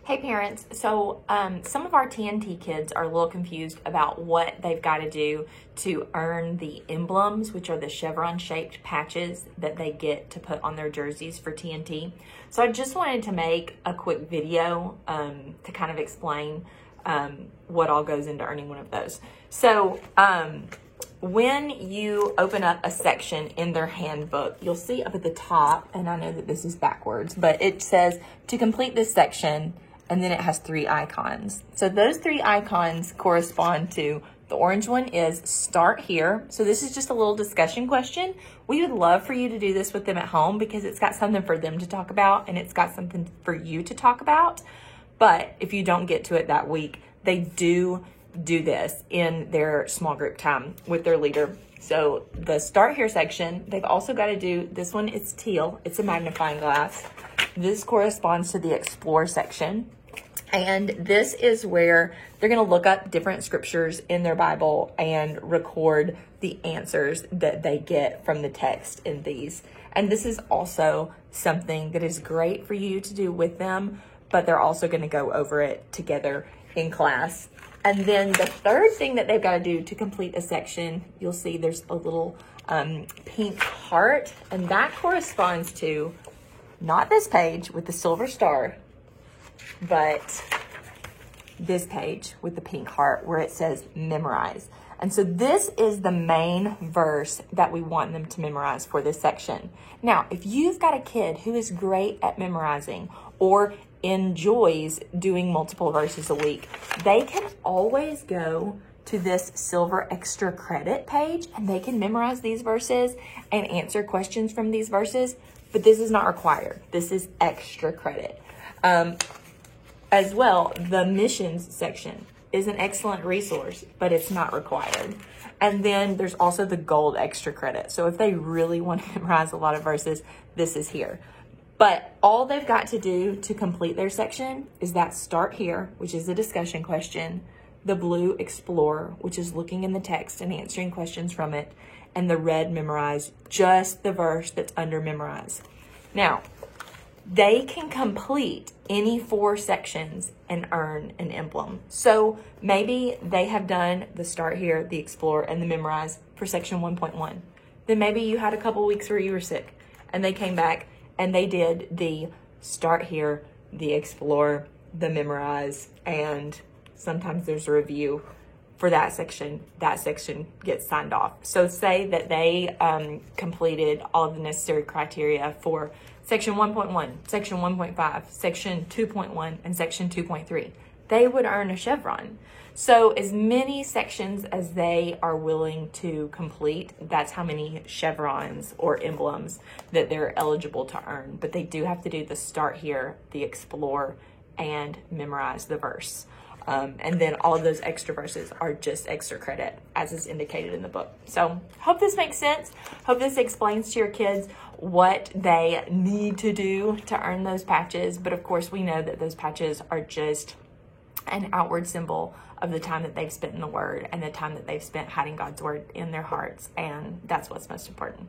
Hey parents, so some of our TNT kids are a little confused about what they've got to do to earn the emblems, which are the chevron shaped patches that they get to put on their jerseys for TNT. So I just wanted to make a quick video to kind of explain what all goes into earning one of those. So when you open up a section in their handbook, you'll see up at the top, and I know that this is backwards, but it says to complete this section, and then it has 3 icons. So those 3 icons correspond to, the orange one is start here. So this is just a little discussion question. We would love for you to do this with them at home because it's got something for them to talk about and it's got something for you to talk about. But if you don't get to it that week, they do this in their small group time with their leader. So the start here section, they've also got to do, this one is teal, it's a magnifying glass. This corresponds to the explore section. And this is where they're going to look up different scriptures in their Bible and record the answers that they get from the text in these. And this is also something that is great for you to do with them, but they're also going to go over it together in class. And then the third thing that they've got to do to complete a section, you'll see there's a little pink heart, and that corresponds to not this page with the silver star, but this page with the pink heart where it says memorize. And so this is the main verse that we want them to memorize for this section. Now, if you've got a kid who is great at memorizing or enjoys doing multiple verses a week, they can always go to this silver extra credit page and they can memorize these verses and answer questions from these verses, but this is not required. This is extra credit. As well, the missions section is an excellent resource, but it's not required. And then there's also the gold extra credit. So if they really want to memorize a lot of verses, this is here. But all they've got to do to complete their section is that start here, which is a discussion question, the blue explore, which is looking in the text and answering questions from it, and the red memorize, just the verse that's under memorize. Now, they can complete any 4 sections and earn an emblem. So maybe they have done the start here, the explore, and the memorize for section 1.1. Then maybe you had a couple weeks where you were sick and they came back and they did the start here, the explore, the memorize, and sometimes there's a review for that section. That section gets signed off. So say that they completed all of the necessary criteria for section 1.1, section 1.5, section 2.1, and section 2.3. They would earn a chevron. So as many sections as they are willing to complete, that's how many chevrons or emblems that they're eligible to earn. But they do have to do the start here, the explore, and memorize the verse. And then all of those extra verses are just extra credit as is indicated in the book. So hope this makes sense. Hope this explains to your kids what they need to do to earn those patches. But of course, we know that those patches are just an outward symbol of the time that they've spent in the Word and the time that they've spent hiding God's Word in their hearts. And that's what's most important.